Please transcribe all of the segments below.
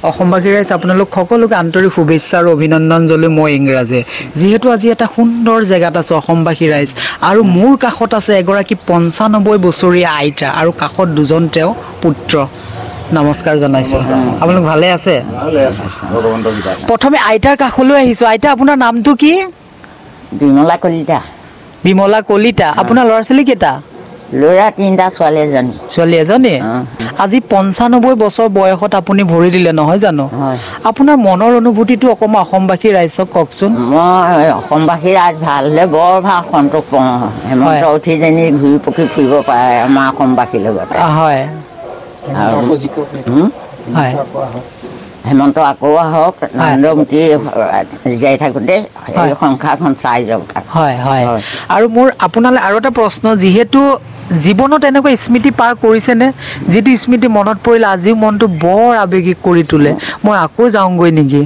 অসমবাসী ৰাইজ আপোনালোক সকলোকে আন্তৰিক শুভেচ্ছা আৰু অভিনন্দন জনাই মই ইংৰাজে যেহেতু আজি এটা সুন্দৰ জেগাত আছো অসমবাসী ৰাইজ আৰু মোৰ কাষত আছে এগৰাকী 95 বছৰীয়া আইতা আৰু কাষত দুজন তেওঁ পুত্ৰ নমস্কাৰ জনাইছো আপোনালোক ভালে আছে প্ৰথমে আইতাৰ কাষলৈ আহিছো আইতা আপোনাৰ নামটো কি বিমলা কলিতা আপোনাৰ ল'ৰা ছোৱালী কেইটা ল'ৰা তিনিটা ছোৱালী এজনী আজি 95 বছৰ বয়সত আপুনি ভৰি দিলে নহয় জানো আপোনাৰ মনৰ অনুভূতিটো অকমা অসমবাসী ৰাইজক কওকচোন মই অসমবাসী ৰাইজ ভাললে বৰ ভাল সন্তোষ পাওঁ হেমন্ত উঠি যেনি ঘূৰি পকি ফুৰিব পাৰে আমাৰ অসমবাসীৰ লগত হয় হেমন্ত আকৌ আহক নৰেন্দ্ৰ মোদী জীয়াই থাকোঁতে এই সংসাৰখন চাই যাওক হয় হয় আৰু মোৰ আপোনালৈ আৰু এটা প্ৰশ্ন যিহেতু জীৱনত এনেকুৱা স্মৃতি পাৰ কৰিছেনে যিটো স্মৃতি মনত পৰিলে আজিও মনটো বৰ আৱেগিক কৰি তোলে মই আকৌ যাওঁগৈ নেকি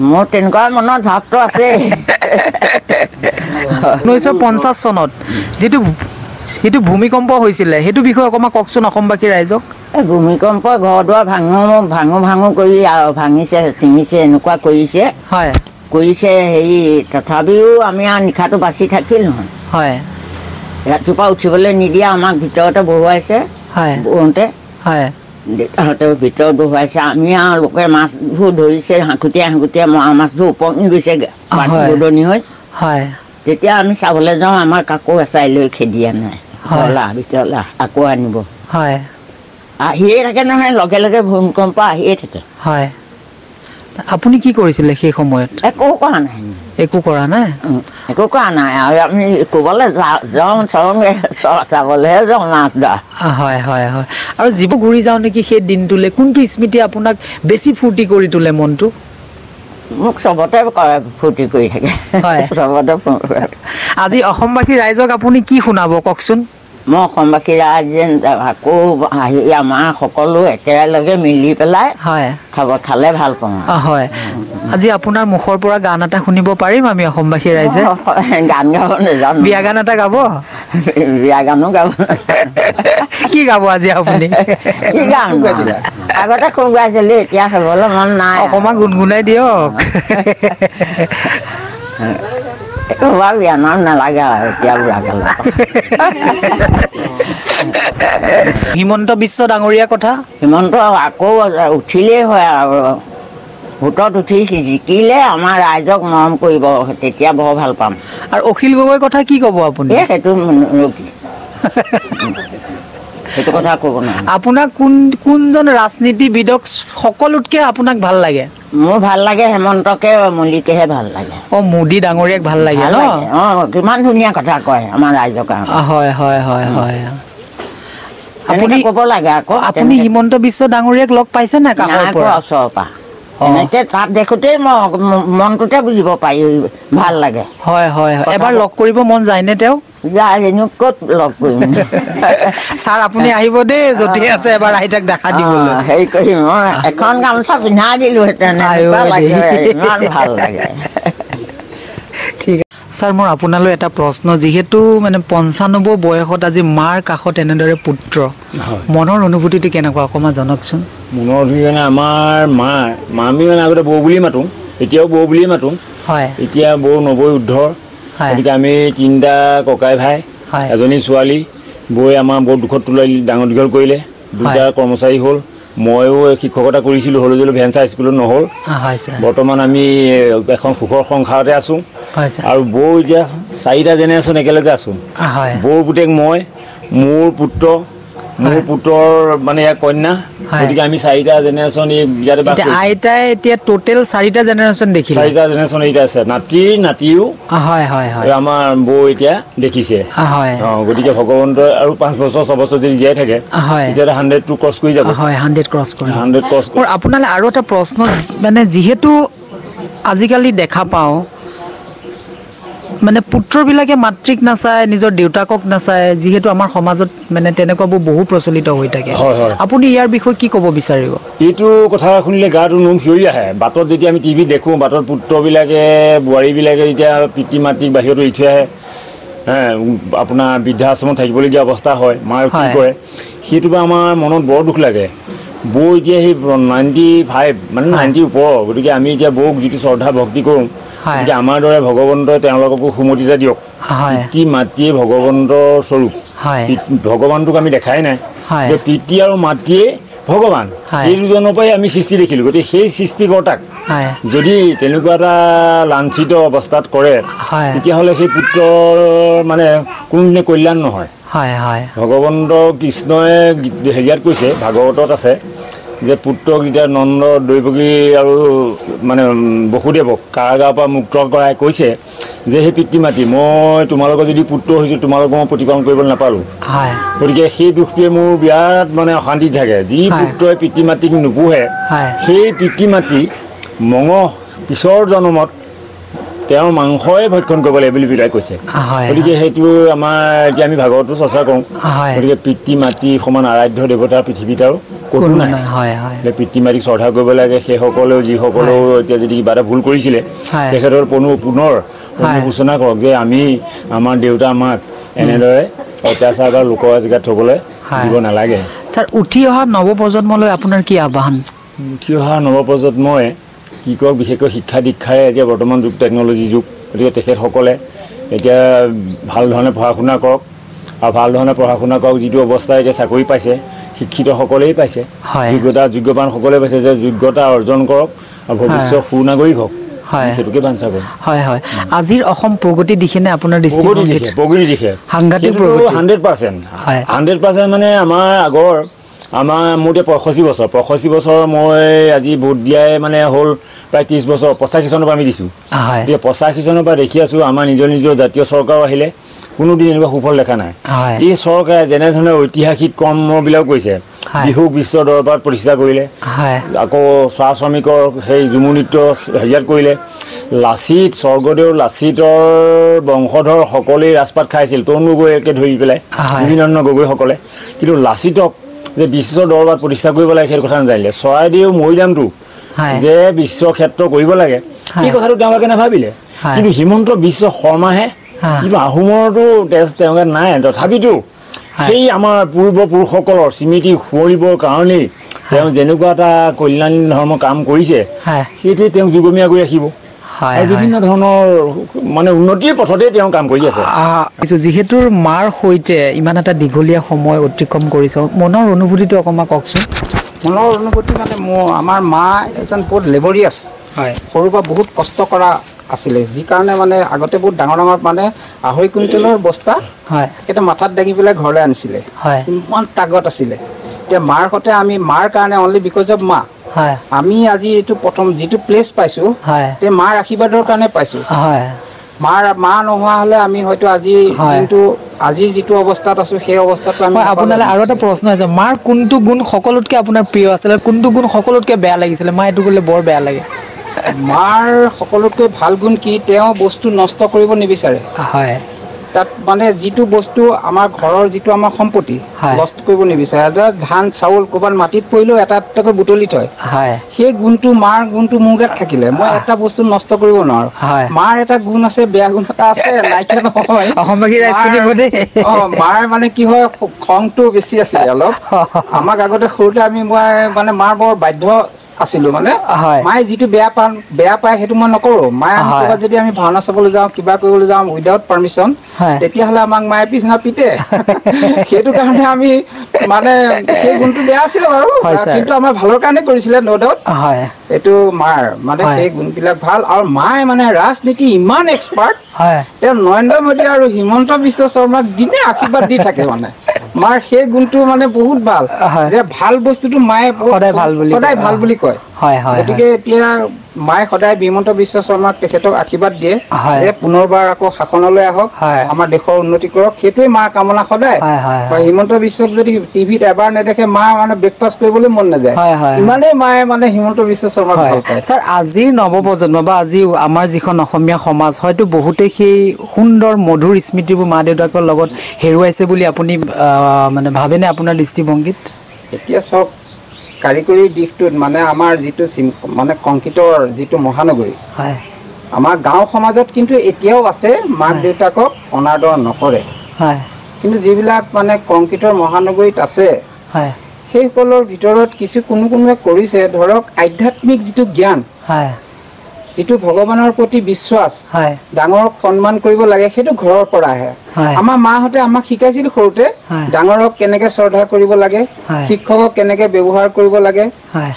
মোৰ তেনেকুৱা মনত ভাৱটো আছে 1950 চনত যিটো ভূমিকম্প হৈছিলে সেইটো বিষয়ে অকণমান কওকচোন অসমবাসী ৰাইজক ভূমিকম্পই ঘৰ দুৱাৰ ভাঙো কৰি ভাঙিছে ছিঙিছে এনেকুৱা কৰিছে হয় কৰিছে হেৰি তথাপিও আমি আৰু নিশাটো বাচি থাকিল নহয় হয় ৰাতিপুৱা উঠিবলৈ নিদিয়া আমাক ভিতৰতে বহুৱাইছে বহোঁতে দেউতাহঁতে ভিতৰত বহুৱাইছে আমি আৰু লোকে মাছবোৰ ধৰিছে হাঁকুটিয়াই মৰা মাছবোৰ উপঙি গৈছে উদনি হৈ তেতিয়া আমি চাবলৈ যাওঁ আমাৰ কাকো এচাৰি লৈ খেদিয়া নাই ভিতৰলা আকৌ আনিব আহিয়ে থাকে নহয় লগে লগে ভূমিকম্প আহিয়ে থাকে হয় আপুনি কি কৰিছিলে সেই সময়ত একো কৰা নাই আৰু আমি ক'বলৈ যাওঁ চাবলৈহে যাওঁ মাছ ধৰা হয় হয় হয় আৰু যিবোৰ ঘূৰি যাওঁ নেকি সেই দিনটোলৈ কোনটো স্মৃতি আপোনাক বেছি ফূৰ্তি কৰি তোলে মনটো মোক চবতে ফূৰ্তি কৰি থাকে চবতে আজি অসমবাসী ৰাইজক আপুনি কি শুনাব কওকচোন মই অসমবাসী ৰাইজ যেন আকৌ আহি আমাৰ সকলো একেলগে মিলি পেলাই খালে ভাল পাওঁ হয় আজি আপোনাৰ মুখৰ পৰা গান এটা শুনিব পাৰিম আমি অসমবাসী ৰাইজে গান গাব নাজানো বিয়া গান এটা গাব বিয়া গানো গাব কি গাব আজি আপুনি কি গান আগতে খুব গাইছিলো এতিয়া খাবলৈ মন নাই অকণমান গুণগুণাই দিয়ক বিয়া নাম নালাগে আৰু এতিয়া বুঢ়া কালত হিমন্ত বিশ্ব ডাঙৰীয়া কথা হিমন্ত আকৌ উঠিলেই হয় আৰু ভোটত উঠি জিকিলে আমাৰ ৰাইজক মৰম কৰিব তেতিয়া বৰ ভাল পাম আৰু অখিল গগৈৰ কথা কি ক'ব আপুনি সেইটো কথা ক'ব নাই আপোনাক কোনজন ৰাজনীতিবিদক সকলোতকৈ আপোনাক ভাল লাগে মোৰ ভাল লাগে হেমন্তকে মল্লিকেহে ভাল লাগে মোদী ডাঙৰীয়াক ভাল লাগে ন কিমান ধুনীয়া কথা কয় আমাৰ ৰাইজৰ কাৰণে হয় হয় হয় হয় আপুনি ক'ব লাগে আকৌ আপুনি হিমন্ত বিশ্ব ডাঙৰীয়াক লগ পাইছে নাই কাষৰ পৰা ওচৰৰ পৰা এনেকে তাত দেখোঁতেই মই মনটোতে বুজিব পাৰি ভাল লাগে হয় হয় এবাৰ লগ কৰিব মন যায়নে তেওঁক ক'ত লগ কৰিম ছাৰ আপুনি আহিব দেই যদি আছে এবাৰ আইতাক দেখা দিবলৈ হেৰি কৰিম মই এখন গামোচা পিন্ধাই দিলোহেঁতেন ইমান ভাল লাগে ঠিক আছে ছাৰ মোৰ আপোনালৈ এটা প্ৰশ্ন যিহেতু মানে 95 বয়সত আজি মাৰ কাষত এনেদৰে পুত্ৰ মনৰ অনুভূতিটো কেনেকুৱা অকণমান জনাওকচোন মনৰ অনুভূতি মানে আমাৰ আমি মানে আগতে বৌ বুলি মাতোঁ এতিয়াও বৌ বুলিয়ে মাতোঁ হয় এতিয়া বৌ 90 ঊৰ্ধৰ গতিকে আমি তিনিটা ককাই ভাই এজনী ছোৱালী বৌয়ে আমাৰ বৰ দুখত তোলাই ডাঙৰ দীঘল কৰিলে দুটা কৰ্মচাৰী হ'ল ময়ো শিক্ষকতা কৰিছিলোঁ হলজুলি ভেঞ্চাৰ স্কুলত নহ'ল বৰ্তমান আমি এখন সুখৰ সংসাৰতে আছোঁ আৰু বৌ এতিয়া 4টা জেনেৰেশ্যন একেলগে আছোঁ বৌৰ পুতেক মই মোৰ পুত্ৰৰ মানে ইয়াৰ কন্যা গতিকে আমি 4টা জেনেৰেশ্যন ইয়াতে আইতাই এতিয়া টোটেল 4টা জেনেৰেশ্যন দেখিলে 4টা জেনেৰেশ্যন এতিয়া আছে নাতিও আমাৰ বৌ এতিয়া দেখিছে গতিকে ভগৱন্তই আৰু 5 বছৰ 6 বছৰ যদি জীয়াই থাকে তেতিয়া 100টো ক্ৰছ কৰি যাব 100 ক্ৰছ কৰি আপোনালৈ আৰু এটা প্ৰশ্ন মানে যিহেতু আজিকালি দেখা পাওঁ মানে পুত্ৰবিলাকে মাতৃক নাচায় নিজৰ দেউতাকক নাচায় যিহেতু আমাৰ সমাজত মানে তেনেকুৱাবোৰ বহু প্ৰচলিত হৈ থাকে আপুনি ইয়াৰ বিষয়ে কি ক'ব বিচাৰিব এইটো কথা শুনিলে গাটো নোম শিয়ৰি আহে বাটত যেতিয়া আমি টিভিত দেখোঁ বাটত পুত্ৰবিলাকে বোৱাৰীবিলাকে যেতিয়া পিতৃ মাতৃক বাহিৰত এৰি থৈ আহে আপোনাৰ বৃদ্ধাশ্ৰমত থাকিবলগীয়া অৱস্থা হয় মাৰ কি কৰে সেইটো আমাৰ মনত বৰ দুখ লাগে বৌ এতিয়া সেই 95 মানে 90 ওপৰ গতিকে আমি এতিয়া বৌক যিটো শ্ৰদ্ধা ভক্তি কৰোঁ গতিকে আমাৰ দৰে ভগৱন্তই তেওঁলোককো সুমতিতা দিয়ক পিতৃ মাতৃয়ে ভগৱন্তৰ স্বৰূপ ভগৱানটোক আমি দেখাই নাই যে পিতৃ আৰু মাতৃয়ে ভগৱান এই দুজনৰ পৰাই আমি সৃষ্টি দেখিলোঁ গতিকে সেই সৃষ্টিকৰ্তাক যদি তেনেকুৱা এটা লাঞ্ছিত অৱস্থাত কৰে তেতিয়াহ'লে সেই পুত্ৰৰ মানে কোনোদিনে কল্যাণ নহয় ভগৱন্ত কৃষ্ণই হেৰিয়াত কৈছে ভাগৱতত আছে যে পুত্ৰক যেতিয়া নন্দ দৈৱকী আৰু মানে বসুদেৱক কাৰাগাৰৰ পৰা মুক্ত কৰাই কৈছে যে সেই পিতৃ মাতৃ মই তোমালোকৰ যদি পুত্ৰ হৈছোঁ তোমালোকক মই প্ৰতিপালন কৰিবলৈ নাপালোঁ গতিকে সেই দুখটোৱে মোৰ বিৰাট মানে অশান্তি থাকে যি পুত্ৰই পিতৃ মাতৃক নোপোহে সেই পিতৃ মাতৃ পিছৰ জন্মত তেওঁৰ মাংসই ভক্ষণ কৰিব লাগে বুলি পিতাই কৈছে গতিকে সেইটো আমাৰ এতিয়া আমি ভাগৱতো চৰ্চা কৰোঁ গতিকে পিতৃ মাতৃ সমান আৰাধ্য দেৱতাৰ পৃথিৱীত আৰু কোনো নাই পিতৃ মাতৃক শ্ৰদ্ধা কৰিব লাগে সেইসকলেও যিসকলেও এতিয়া যদি কিবা এটা ভুল কৰিছিলে তেখেতৰ পুনৰ অনুশোচনা কৰক যে আমি আমাৰ দেউতা আমাক এনেদৰে অত্যাচাৰ বা লোকৰ জেগাত থ'বলৈ দিব নালাগে ছাৰ উঠি অহা নৱপ্ৰজন্মলৈ আপোনাৰ কি আহ্বান উঠি অহা নৱপ্ৰজন্মই কি কওক বিশেষকৈ শিক্ষা দীক্ষাৰে এতিয়া বৰ্তমান যুগ টেকন'লজি যুগ গতিকে তেখেতসকলে এতিয়া ভাল ধৰণে পঢ়া শুনা কৰক আৰু ভাল ধৰণে পঢ়া শুনা কৰক যিটো অৱস্থাত এতিয়া চাকৰি পাইছে শিক্ষিতসকলেই পাইছে যোগ্যৱানসকলে পাইছে যে যোগ্যতা অৰ্জন কৰক আৰু ভৱিষ্যত সুনাগৰিক হওক সেইটোকে বাঞ্ছা কৰোঁ আজিৰ অসম প্ৰগতি দিশেনে আপোনাৰ প্ৰগতি দিশে সাংঘাতিক 100% মানে আমাৰ আগৰ মোৰ এতিয়া 65 বছৰ মই আজি ভোট দিয়াই মানে হ'ল প্ৰায় 30 বছৰ 85 চনৰ পৰা আমি দিছোঁ এতিয়া 85 চনৰ পৰা দেখি আছোঁ আমাৰ নিজৰ জাতীয় চৰকাৰ আহিলে কোনোদিন এনেকুৱা সুফল দেখা নাই এই চৰকাৰে যেনেধৰণে ঐতিহাসিক কৰ্মবিলাক কৰিছে বিহুক বিশ্ব দৰবাৰত প্ৰতিষ্ঠা কৰিলে আকৌ চাহ শ্ৰমিকৰ সেই ঝুমুৰ নৃত্য হেৰিয়াত কৰিলে লাচিত স্বৰ্গদেউ লাচিতৰ বংশধৰ সকলেই ৰাজপাত খাইছিল তৰুণ গগৈকে ধৰি পেলাই বিভিন্ন গগৈসকলে কিন্তু লাচিতক যে বিশ্ব দৰবাৰত প্ৰতিষ্ঠা কৰিব লাগে সেই কথা নাজানিলে চৰাইদেউ মৈদামটো যে বিশ্ব ক্ষেত্ৰ কৰিব লাগে এই কথাটো তেওঁলোকে নাভাবিলে কিন্তু হিমন্ত বিশ্ব শৰ্মাহে কিন্তু আহোমৰতো তেজ তেওঁলোকে নাই তথাপিতো সেই আমাৰ পূৰ্বপুৰুষসকলৰ স্মৃতি সোঁৱৰিবৰ কাৰণেই তেওঁ যেনেকুৱা এটা কল্যাণী ধৰ্ম কাম কৰিছে সেইটোৱে তেওঁ যুগমীয়া কৰি ৰাখিব বিভিন্ন ধৰণৰ মানে উন্নতিৰ পথতে তেওঁ কাম কৰি আছে যিহেতু মাৰ সৈতে ইমান এটা দীঘলীয়া সময় অতিক্ৰম কৰিছে মনৰ অনুভূতিটো অকণমান কওকচোন মনৰ অনুভূতি মানে আমাৰ মা এজন বহুত লেবৰিয়াছ সৰুৰ পৰা বহুত কষ্ট কৰা আছিলে যি কাৰণে মানে আগতে বহুত ডাঙৰ মানে 2.5 কুইণ্টেলৰ বস্তা এটা মাথাত দাঙি পেলাই ঘৰলৈ আনিছিলে ইমান তাগত আছিলে এতিয়া মাৰ সৈতে আমি মাৰ কাৰণে অনলি বিকজ অফ মা আমি আজি এইটো প্ৰথম যিটো প্লেচ পাইছোঁ মাৰ আশীৰ্বাদৰ কাৰণে পাইছোঁ মা নোহোৱা হ'লে আমি হয়তো আজিৰ যিটো অৱস্থাত আছোঁ সেই অৱস্থাটো আমি আপোনালৈ আৰু এটা প্ৰশ্ন আছে মাৰ কোনটো গুণ সকলোতকৈ আপোনাৰ প্ৰিয় আছিলে কোনটো গুণ সকলোতকৈ বেয়া লাগিছিলে মা এইটো কৰিলে বৰ বেয়া লাগে মাৰ সকলোতকৈ ভাল গুণ কি তেওঁ বস্তু নষ্ট কৰিব নিবিচাৰে তাত মানে যিটো বস্তু আমাৰ ঘৰৰ যিটো আমাৰ সম্পত্তি নষ্ট কৰিব নিবিচাৰে ধান চাউল ক'ৰবাত মাটিত পৰিলেও এটা এটাকৈ বুটলি থয় সেই গুণটো মাৰ গুণটো মোৰ গাত থাকিলে মই এটা বস্তু নষ্ট কৰিব নোৱাৰোঁ মাৰ এটা গুণ আছে বেয়া গুণ এটা আছে নাইকিয়া নহয় মাৰ মানে কি হয় খংটো বেছি আছিলে অলপ আমাক আগতে সৰুতে মই মানে মাৰ বৰ বাধ্য আছিলোঁ মানে মায়ে যিটো বেয়া পায় সেইটো মই নকৰোঁ মায়ে ক'ৰবাত যদি আমি ভাওনা চাবলৈ যাওঁ কিবা কৰিবলৈ যাওঁ উইদাউট পাৰ্মিশ্যন তেতিয়াহ'লে আমাক মায়ে পিছনা পিতে সেইটো কাৰণে আমি মানে সেই গুণটো বেয়া আছিলে বাৰু কিন্তু আমাৰ ভালৰ কাৰণে কৰিছিলে ন' ডাউট এইটো মাৰ মানে সেই গুণবিলাক ভাল আৰু মায়ে মানে ৰাজনীতি ইমান এক্সপাৰ্ট তেওঁ নৰেন্দ্ৰ মোদী আৰু হিমন্ত বিশ্ব শৰ্মাক দিনে আশীৰ্বাদ দি থাকে মানে মাৰ সেই গুণটো মানে বহুত ভাল যে ভাল বস্তুটো মায়ে সদায় ভাল বুলি কয় গতিকে এতিয়া মায়ে সদায় হিমন্ত বিশ্ব শৰ্মাক তেখেতক আশীৰ্বাদ দিয়ে যে পুনৰবাৰ আকৌ শাসনলৈ আহক আমাৰ দেশৰ উন্নতি কৰক সেইটোৱে মাৰ কামনা সদায় হিমন্ত বিশ্বক যদি টিভিত এবাৰ নেদেখে মা মানে ব্ৰেকফাষ্ট কৰিবলৈ মন নাযায় ইমানেই মায়ে মানে হিমন্ত বিশ্ব শৰ্মাক ভাল পায় ছাৰ আজিৰ নৱপ্ৰজন্ম বা আজি আমাৰ যিখন অসমীয়া সমাজ হয়তো বহুতেই সেই সুন্দৰ মধুৰ স্মৃতিবোৰ মা দেউতাকৰ লগত হেৰুৱাইছে বুলি আপুনি মানে ভাবেনে আপোনাৰ দৃষ্টিভংগীত এতিয়া চাওক কাৰিকৰী দিশটোত মানে আমাৰ যিটো মানে কংক্ৰিটৰ যিটো মহানগৰী আমাৰ গাঁও সমাজত কিন্তু এতিয়াও আছে মাক দেউতাকক অনাদৰ নকৰে কিন্তু যিবিলাক মানে কংক্ৰিটৰ মহানগৰীত আছে সেইসকলৰ ভিতৰত কিছু কোনোৱে কৰিছে ধৰক আধ্যাত্মিক যিটো জ্ঞান যিটো ভগৱানৰ প্ৰতি বিশ্বাস ডাঙৰক সন্মান কৰিব লাগে সেইটো ঘৰৰ পৰা আহে আমাৰ মাহঁতে আমাক শিকাইছিল সৰুতে ডাঙৰক কেনেকৈ শ্ৰদ্ধা কৰিব লাগে শিক্ষকক কেনেকৈ ব্যৱহাৰ কৰিব লাগে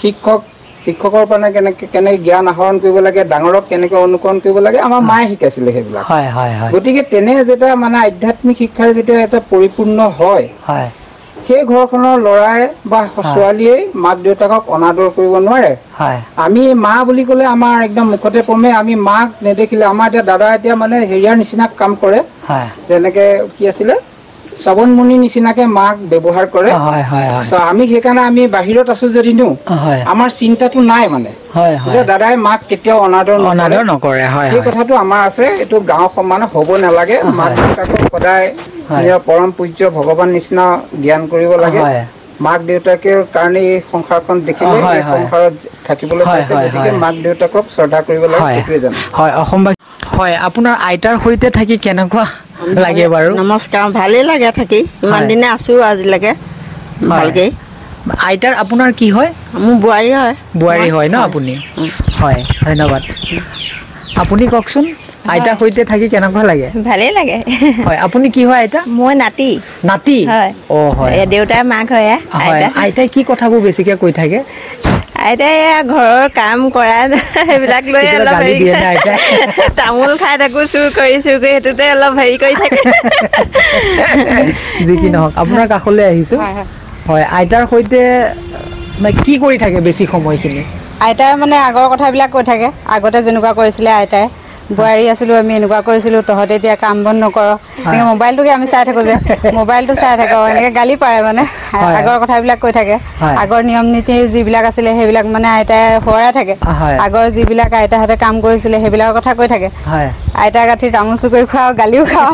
শিক্ষকৰ পৰা কেনেকৈ জ্ঞান আহৰণ কৰিব লাগে ডাঙৰক কেনেকৈ অনুকৰণ কৰিব লাগে আমাৰ মায়ে শিকাইছিলে সেইবিলাক গতিকে তেনে যেতিয়া মানে আধ্যাত্মিক শিক্ষাৰ যেতিয়া এটা পৰিপূৰ্ণ হয় সেই ঘৰখনৰ ল'ৰাই বা ছোৱালীয়ে মাক দেউতাকক অনাদৰ কৰিব নোৱাৰে আমি মা বুলি ক'লে আমাৰ একদম মুখতে পমে আমি মাক নেদেখিলে আমাৰ এতিয়া দাদা এতিয়া মানে হেৰিয়াৰ নিচিনা কাম কৰে যেনেকে কি আছিলে শ্ৰৱণ মুনি নিচিনাকে মাক ব্যৱহাৰ কৰে আমি সেইকাৰণে আমি বাহিৰত আছো যদিনো আমাৰ চিন্তাটো নাই মানে যে দাদাই মাক কেতিয়াও অনাদৰ নকৰে সেই কথাটো আমাৰ আছে এইটো গাঁও সমানে হ'ব নালাগে মাক দেউতাকক সদায় পৰম পূজ্য ভগৱান নিচিনা জ্ঞান কৰিব লাগে মাক দেউতাকৰ কাৰণে এই সংসাৰখন দেখিলে এই সংসাৰত থাকিবলৈ পাইছে গতিকে মাক দেউতাকক শ্ৰদ্ধা কৰিব লাগে সেইটোৱে জানো হয় অসমবাসী হয় আপোনাৰ আইতাৰ সৈতে থাকি কেনেকুৱা লাগে বাৰু নমস্কাৰ ভালেই লাগে থাকি ইমান দিনে আছো আজিলৈকে ভালকে আইতাৰ আপোনাৰ কি হয় মোৰ বোৱাৰী হয় ন আপুনি হয় ধন্যবাদ আপুনি কওকচোন আইতাৰ সৈতে থাকি কেনেকুৱা লাগে ভালেই লাগে হয় আপুনি কি হয় আইতা মই নাতি হয় অ হয় দেউতাৰ মাক হয় আইতাই কি কথাবোৰ বেছিকে কৈ থাকে আইতাই ঘৰৰ কাম কৰা সেইবিলাক লৈ অলপ তামোল খাই থাকো চুৰ কৰি সেইটোতে অলপ হেৰি কৰি থাকে যি কি নহওক আপোনাৰ কাষলৈ আহিছো হয় আইতাৰ সৈতে কি কৰি থাকে বেছি সময়খিনি আইতাই মানে আগৰ কথাবিলাক কৈ থাকে আগতে যেনেকুৱা কৰিছিলে আইতাই বোৱাৰী আছিলো আমি এনেকুৱা কৰিছিলো তহঁতে এতিয়া কাম বন নকৰ এনেকৈ মোবাইলটোকে আমি চাই থাকো যে মোবাইলটো চাই থাকো এনেকৈ গালি পাৰে মানে আগৰ কথাবিলাক কৈ থাকে আগৰ নিয়ম নীতি যিবিলাক আছিলে সেইবিলাক মানে আইতাই সোঁৱৰাই থাকে আগৰ যিবিলাক আইতাহঁতে কাম কৰিছিলে সেইবিলাকৰ কথা কৈ থাকে আইতাৰ গাঁঠি তামোল চুকৰি খোৱাও গালিও খাওঁ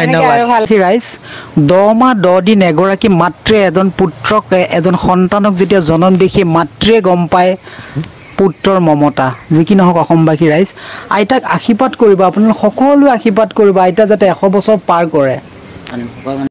ধন্যবাদ 10 মাহ 10 দিন এগৰাকী মাতৃয়ে এজন পুত্ৰক এজন সন্তানক যেতিয়া জন্ম দেখি মাতৃয়ে গম পায় পুত্ৰৰ মমতা যি কি নহওক অসমবাসী ৰাইজ আইতাক আশীৰ্বাদ কৰিব আপোনালোক সকলোৱে আশীৰ্বাদ কৰিব আইতা যাতে 100 বছৰ পাৰ কৰে